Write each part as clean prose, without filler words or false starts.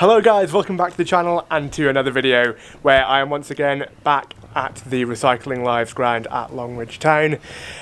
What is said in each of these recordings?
Hello guys, welcome back to the channel and to another video where I am once again back at the Recycling Lives ground at Longridge Town,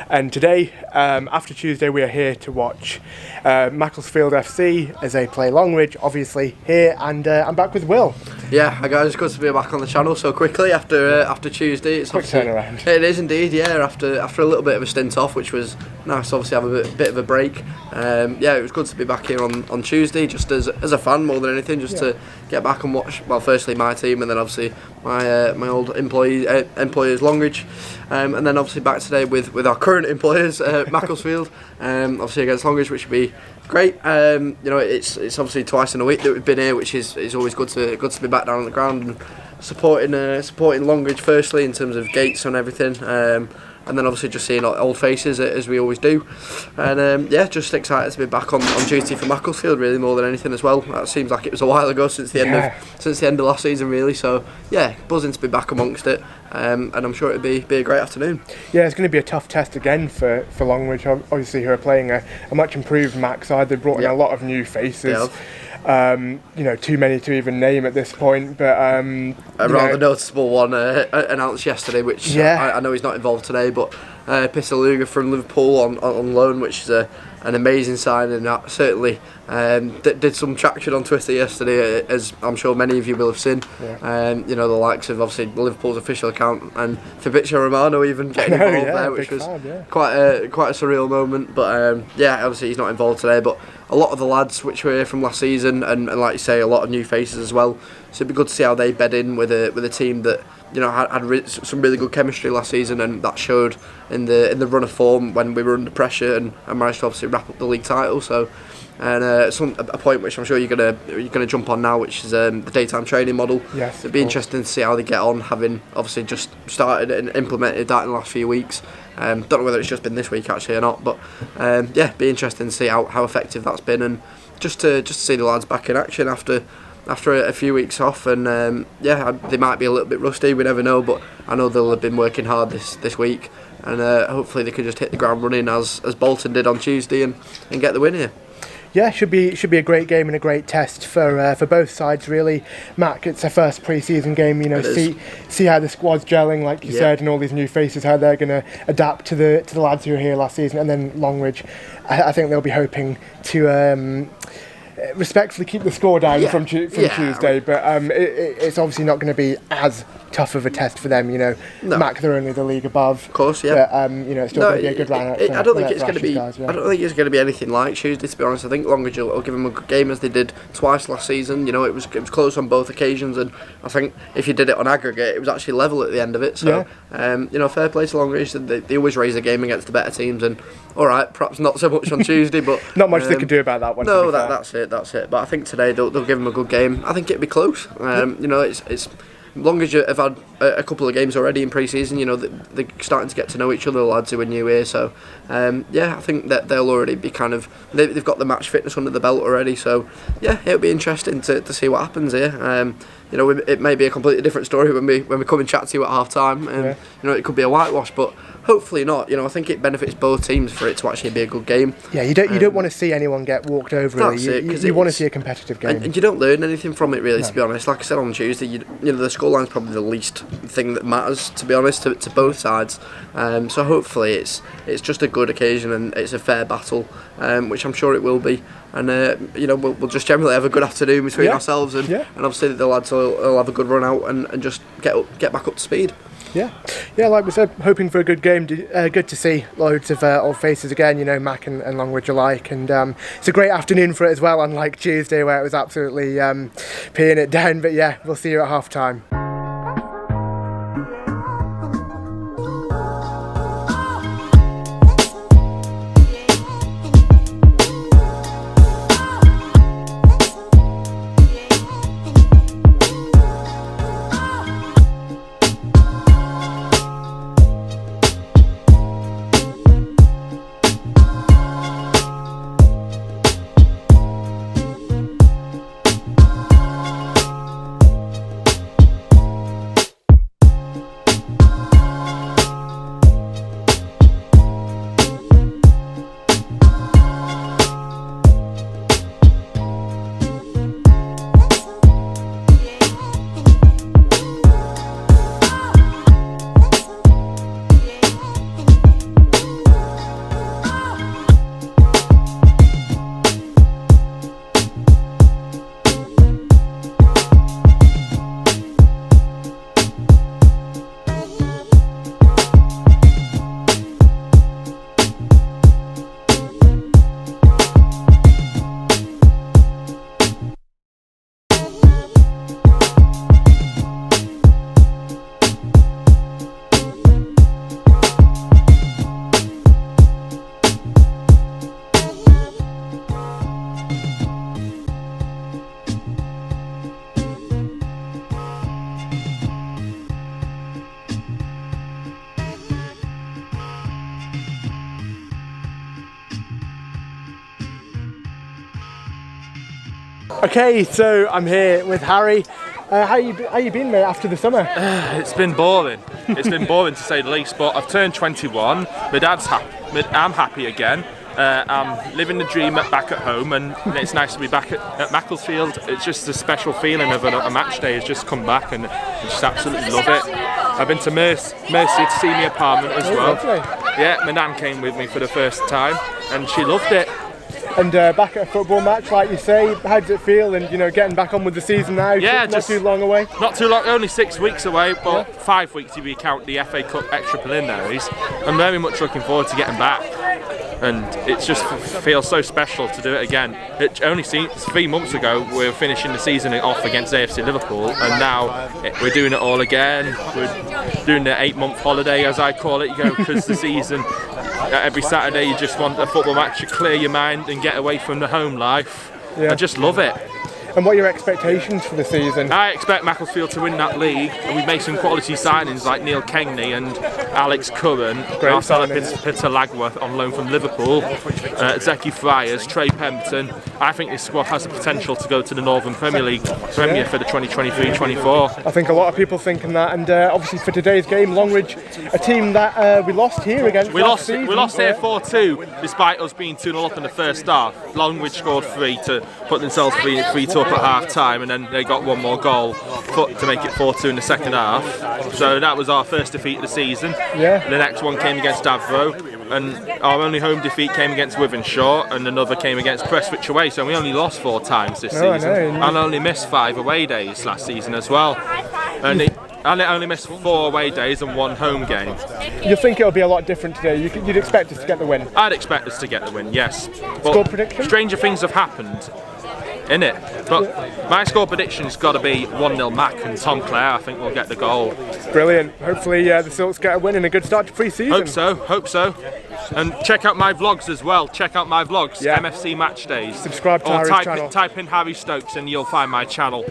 and today after Tuesday we are here to watch Macclesfield F.C. as they play Longridge, obviously here, and I'm back with Will. Yeah, hi guys, it's good to be back on the channel so quickly after Tuesday. It's quick turnaround. It is indeed, yeah, after a little bit of a stint off, which was nice to obviously have a bit of a break. Yeah, it was good to be back here on Tuesday, just as a fan more than anything, just to get back and watch, well, firstly my team, and then obviously my old employers Longridge, and then obviously back today with our current employers Macclesfield, obviously against Longridge, which would be great. You know, it's obviously twice in a week that we've been here, which is always good to be back down on the ground and supporting Longridge firstly in terms of gates and everything. And then obviously just seeing old faces as we always do, and yeah, just excited to be back on duty for Macclesfield really more than anything as well. That seems like it was a while ago since the end of last season really. So yeah, buzzing to be back amongst it, and I'm sure it'll be a great afternoon. Yeah, it's going to be a tough test again for Longridge, obviously, who are playing a much improved Mac side. They've brought in a lot of new faces. You know, too many to even name at this point, but a rather noticeable one announced yesterday, which I know he's not involved today, but Pisaluga from Liverpool on loan, which is an amazing sign, and that certainly did some traction on Twitter yesterday, as I'm sure many of you will have seen. You know, the likes of obviously Liverpool's official account and Fabrizio Romano even getting involved there, which was quite a surreal moment. But yeah, obviously he's not involved today, but a lot of the lads which were here from last season, and like you say, a lot of new faces as well. So it'd be good to see how they bed in with a team that, you know, had some really good chemistry last season, and that showed in the run of form when we were under pressure and managed to obviously wrap up the league title. So, and a point which I'm sure you're gonna jump on now, which is the daytime training model. Yes, it'd be interesting to see how they get on, having obviously just started and implemented that in the last few weeks. Don't know whether it's just been this week actually or not, but yeah, be interesting to see how effective that's been, and just to see the lads back in action after a few weeks off. And yeah, they might be a little bit rusty, we never know, but I know they'll have been working hard this week, and hopefully they can just hit the ground running as Bolton did on Tuesday and get the win here. Yeah, should be a great game and a great test for both sides really. Mac, it's their first pre-season game. You know, see how the squad's gelling, like you said, and all these new faces, how they're going to adapt to the lads who were here last season. And then Longridge, I think they'll be hoping to respectfully keep the score down from Tuesday, but it's obviously not going to be as tough of a test for them. You know, Mac, they're only the league above, of course, yeah. But you know, it's still going to be a good round. I don't think it's going to be. I don't think it's going to be anything like Tuesday, to be honest. I think Longridge will give them a good game, as they did twice last season. You know, it was close on both occasions, and I think if you did it on aggregate, it was actually level at the end of it. So you know, fair play to Longridge. They always raise the game against the better teams, and all right, perhaps not so much on Tuesday, but not much they can do about that one. No, that's it. But I think today they'll give them a good game. I think it'll be close. You know, it's Longridge have had a couple of games already in pre-season. You know, they're starting to get to know each other, the lads who are new here. So yeah, I think that they'll already be they've got the match fitness under the belt already. So yeah, it'll be interesting to see what happens here. You know, it may be a completely different story when we come and chat to you at half time. You know, it could be a whitewash, but hopefully not. You know, I think it benefits both teams for it to actually be a good game. Yeah, you don't want to see anyone get walked over. That's really. You want to see a competitive game, and you don't learn anything from it really. To be honest, like I said on Tuesday, you know, the scoreline's probably the least thing that matters, to be honest, to both sides. So hopefully it's just a good occasion and it's a fair battle, which I'm sure it will be. And you know, we'll just generally have a good afternoon between ourselves, and obviously the lads will have a good run out and just get back up to speed. Yeah, like we said, hoping for a good game. Good to see loads of old faces again, you know, Mac and Longridge alike, and it's a great afternoon for it as well, unlike Tuesday where it was absolutely peeing it down. But yeah, we'll see you at half time. Okay, so I'm here with Harry. How you been, mate, after the summer? It's been boring. It's been boring to say the least, but I've turned 21. My dad's happy. I'm happy again. I'm living the dream back at home, and it's nice to be back at Macclesfield. It's just a special feeling of a match day has just come back, and I just absolutely love it. I've been to Mercy to see my apartment as well. Lovely. Yeah, my nan came with me for the first time, and she loved it. And back at a football match, like you say, how does it feel? And getting back on with the season now. Yeah, not too long away. Not too long, only 6 weeks away, but 5 weeks if you count the FA Cup extra preliminaries. I'm very much looking forward to getting back, and it just feels so special to do it again. It only 3 months ago we were finishing the season off against AFC Liverpool, and now we're doing it all again. We're doing the 8-month holiday, as I call it, because the season. Every Saturday you just want a football match to clear your mind and get away from the home life. I just love it. And what are your expectations for the season? I expect Macclesfield to win that league. We've made some quality signings like Neil Kengney and Alex Curran, Marcelo Peter Lagworth on loan from Liverpool, Zeki Friars, Trey Pempton. I think this squad has the potential to go to the Northern Premier League Premier for the 2023-24. I think a lot of people thinking that, and obviously for today's game, Longridge, a team that we lost here against. We lost here 4-2, despite us being 2-0 up in the first half. Longridge scored 3 to put themselves 3-2 up at half time, and then they got one more goal to make it 4-2 in the second half. So that was our first defeat of the season. The next one came against Davro, and our only home defeat came against Withenshaw, and another came against Prestwich away. So we only lost 4 times this season, and only missed 5 away days last season as well. And it only missed 4 away days and 1 home game. You think it'll be a lot different today? You'd expect us to get the win? I'd expect us to get the win, yes. But score prediction? Stranger things have happened, innit? But my score prediction's got to be 1-0 Mac, and Tom Clare, I think, will get the goal. Brilliant. Hopefully the Silks get a win and a good start to pre-season. Hope so. And check out my vlogs as well. Check out my vlogs, MFC Matchdays. Subscribe to Harry's channel. Type in Harry Stokes and you'll find my channel.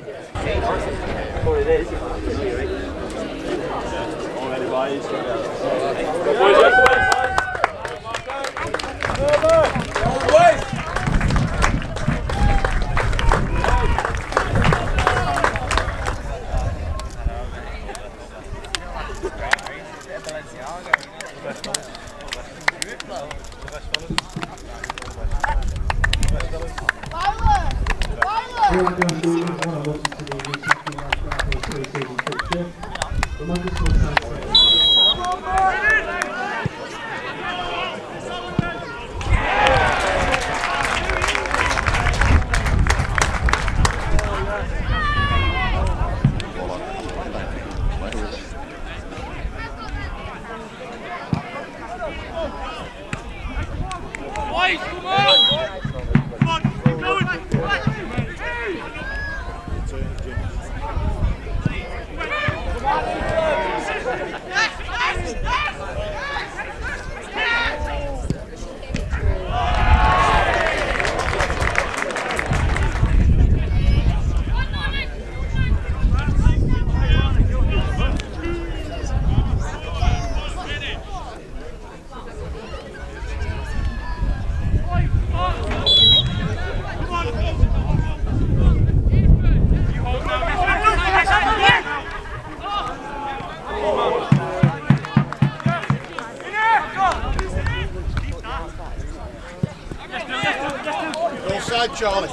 Offside, Charlie.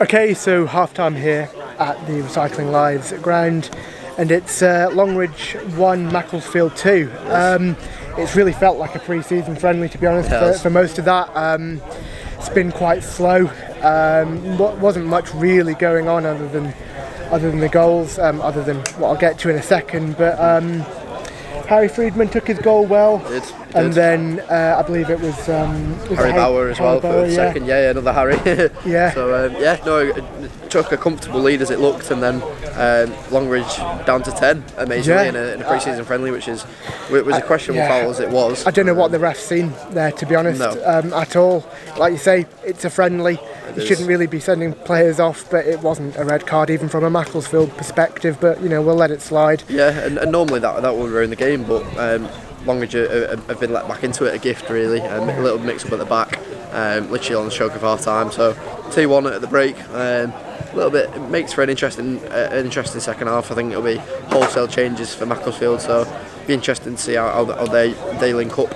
Okay, so half-time here at the Recycling Lives ground, and it's Longridge 1, Macclesfield 2. It's really felt like a pre-season friendly, to be honest, for most of that. It's been quite slow. Wasn't much really going on other than the goals, other than what I'll get to in a second. But Harry Friedman took his goal well. Did. And then I believe it was Harry Bauer as well for the second. Yeah, another Harry. Yeah. So it took a comfortable lead as it looked, and then Longridge down to 10 amazingly in a pre-season friendly, which was a questionable foul as it was. I don't know what the ref's seen there, to be honest, at all. Like you say, it's a friendly. You shouldn't really be sending players off, but it wasn't a red card even from a Macclesfield perspective. But we'll let it slide. Yeah, and normally that would ruin the game, but Longridge have been let back into it, a gift really. A little mix up at the back, literally on the stroke of half time. So 2-1 at the break. A little bit it makes for an interesting second half. I think it'll be wholesale changes for Macclesfield, so it'll be interesting to see how they link up,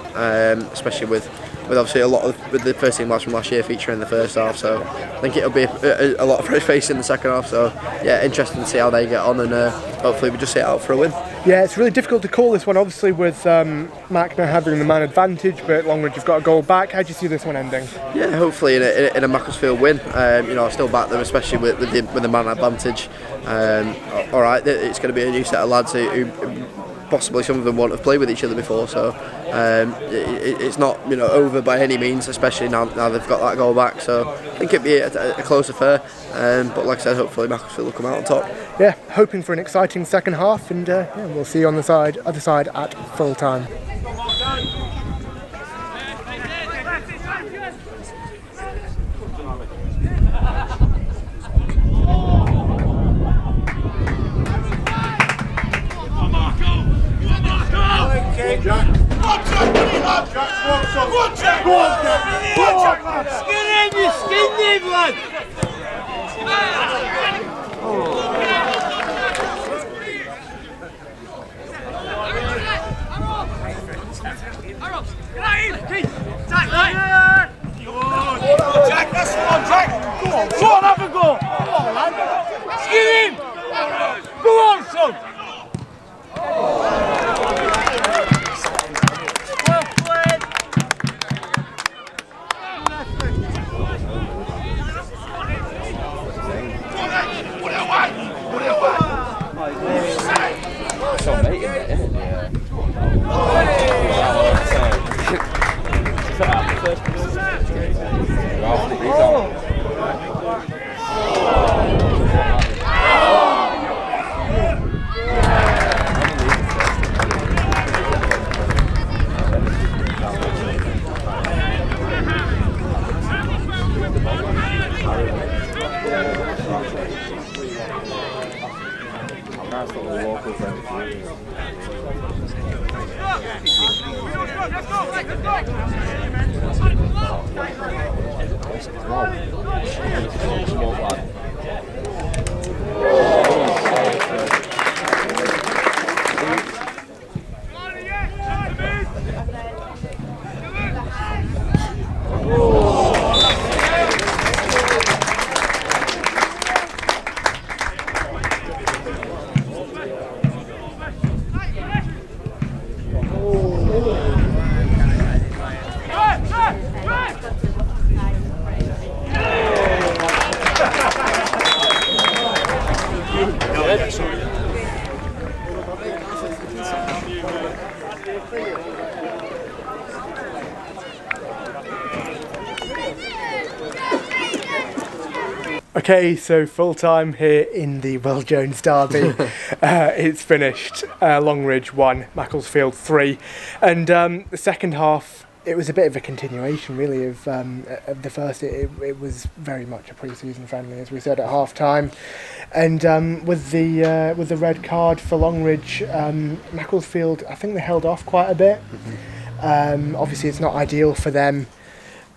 especially with obviously a lot of with the first team lads from last year featuring in the first half. So I think it'll be a lot of fresh faces in the second half. So yeah, interesting to see how they get on, and hopefully we just sit out for a win. Yeah, it's really difficult to call this one, obviously with Mac now having the man advantage, but Longridge have got a goal back. How do you see this one ending? Yeah, hopefully in a Macclesfield win. I still back them, especially with the man advantage. All right, it's going to be a new set of lads who possibly some of them won't have played with each other before, so it's not over by any means, especially now they've got that goal back. So I think it'd be a close affair, but like I said, hopefully Macclesfield will come out on top. Yeah, hoping for an exciting second half, and we'll see you on the other side at full time. Okay, so full time here in the Will Jones derby. It's finished. Longridge 1, Macclesfield 3, and the second half, it was a bit of a continuation really of the first. It was very much a pre-season friendly, as we said at half time, and with the red card for Longridge, Macclesfield, I think they held off quite a bit. Obviously it's not ideal for them.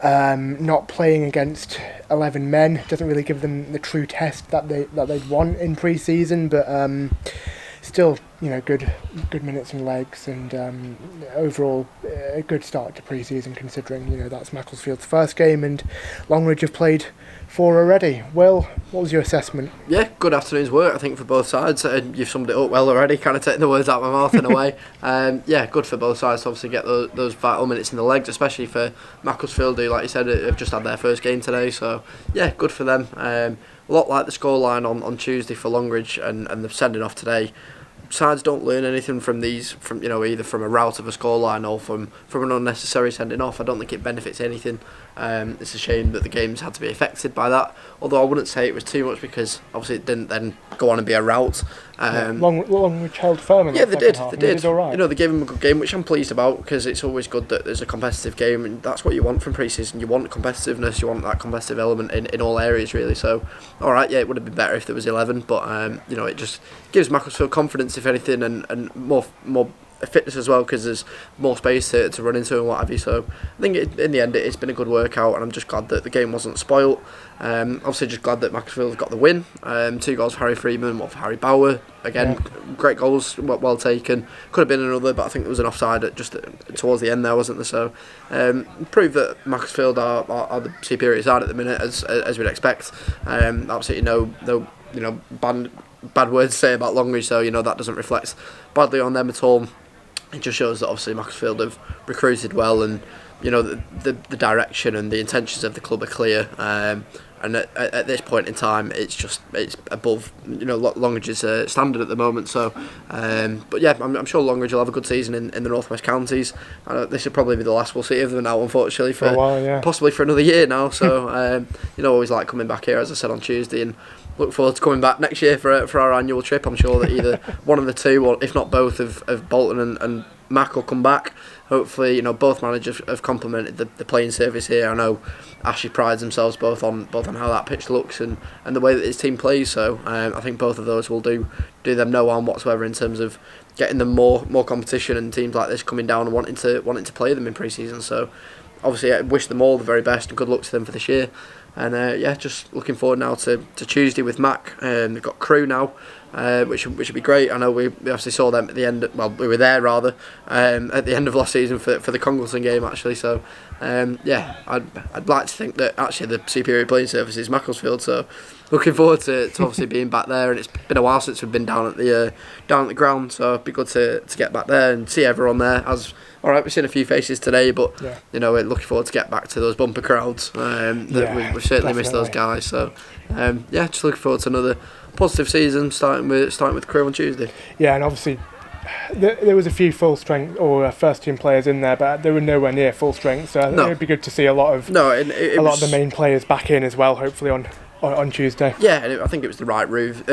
Not playing against 11 men doesn't really give them the true test that they'd want in pre-season, but still, good minutes and legs, and overall a good start to pre-season, considering that's Macclesfield's first game and Longridge have played 4 already. Will, what was your assessment? Yeah, good afternoon's work, I think, for both sides. You've summed it up well already, kind of taking the words out of my mouth in a way. Yeah, good for both sides to obviously get those vital minutes in the legs, especially for Macclesfield, who, like you said, have just had their first game today. So, yeah, good for them. A lot like the scoreline on Tuesday for Longridge and the sending off today. Sides don't learn anything from these, from either from a rout of a scoreline or from an unnecessary sending off. I don't think it benefits anything. It's a shame that the games had to be affected by that. Although I wouldn't say it was too much, because obviously it didn't then go on and be a rout. Longridge held firm in yeah, the they second half. They did. All right. They gave them a good game, which I'm pleased about, because it's always good that there's a competitive game, and that's what you want from pre-season. You want competitiveness, you want that competitive element in all areas, really. So, all right, yeah, it would have been better if there was 11, but it just gives Macclesfield confidence, if anything, and more fitness as well, because there's more space to run into and what have you. So I think in the end it's been a good workout, and I'm just glad that the game wasn't spoilt. Obviously just glad that Macclesfield got the win. 2 goals for Harry Freeman, 1 for Harry Bauer. Again, great goals, well taken. Could have been another, but I think there was an offside towards the end there, wasn't there? So proved that Macclesfield are the superior side at the minute, as we'd expect. Absolutely no bad words to say about Longridge, so that doesn't reflect badly on them at all. It just shows that obviously Macclesfield have recruited well, and the direction and the intentions of the club are clear. And at this point in time, it's above Longridge's standard at the moment. So, but yeah, I'm sure Longridge will have a good season in the North West counties. This will probably be the last we'll see of them now, unfortunately, for a while, yeah. Possibly for another year now. So, always like coming back here, as I said on Tuesday, and look forward to coming back next year for our annual trip. I'm sure that either one of the two, or if not both, of Bolton and Mac will come back. Hopefully, both managers have complimented the playing surface here. I know Ashley prides themselves both on how that pitch looks and the way that his team plays. So I think both of those will do them no harm whatsoever in terms of getting them more competition, and teams like this coming down and wanting to play them in pre-season. So obviously, I wish them all the very best and good luck to them for this year. And just looking forward now to Tuesday with Mac. They've got Crew now, which would be great. I know we obviously saw them at the end. Well, we were there rather at the end of last season for the Congleton game, actually. So I'd like to think that actually the superior playing surface is Macclesfield. So looking forward to obviously being back there. And it's been a while since we've been down at the ground. So it'd be good to get back there and see everyone there. All right, we've seen a few faces today, but we're looking forward to get back to those bumper crowds. We've certainly missed those guys. So just looking forward to another positive season, starting with Crew on Tuesday. Yeah, and obviously there was a few full strength or first team players in there, but they were nowhere near full strength. So it would be good to see a lot of the main players back in as well. Hopefully on Tuesday. Yeah, and I think it was the right move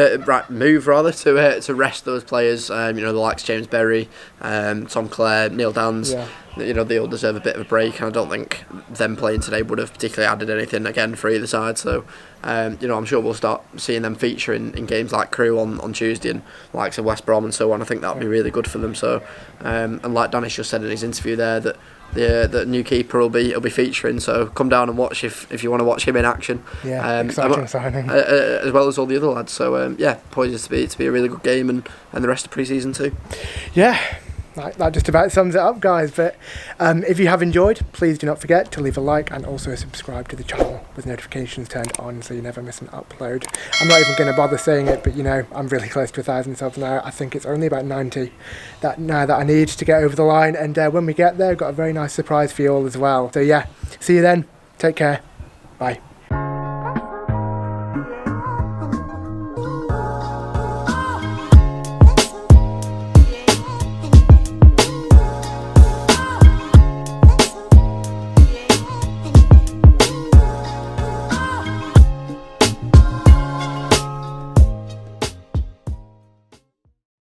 to rest those players. The likes of James Berry, Tom Clare, Neil Dans. Yeah. They all deserve a bit of a break, and I don't think them playing today would have particularly added anything again for either side. So, I'm sure we'll start seeing them feature in games like Crew on Tuesday, and likes of West Brom and so on. I think that'll be really good for them. So, and like Danish just said in his interview there, that the new keeper will be featuring. So come down and watch if you want to watch him in action. Yeah, exciting signing. As well as all the other lads. So poised to be a really good game, and the rest of pre-season too. Yeah. That just about sums it up, guys. But if you have enjoyed, please do not forget to leave a like and also subscribe to the channel with notifications turned on so you never miss an upload. I'm not even going to bother saying it, but I'm really close to 1,000 subs now. I think it's only about 90 that I need to get over the line. And when we get there, I've got a very nice surprise for you all as well. So see you then. Take care. Bye.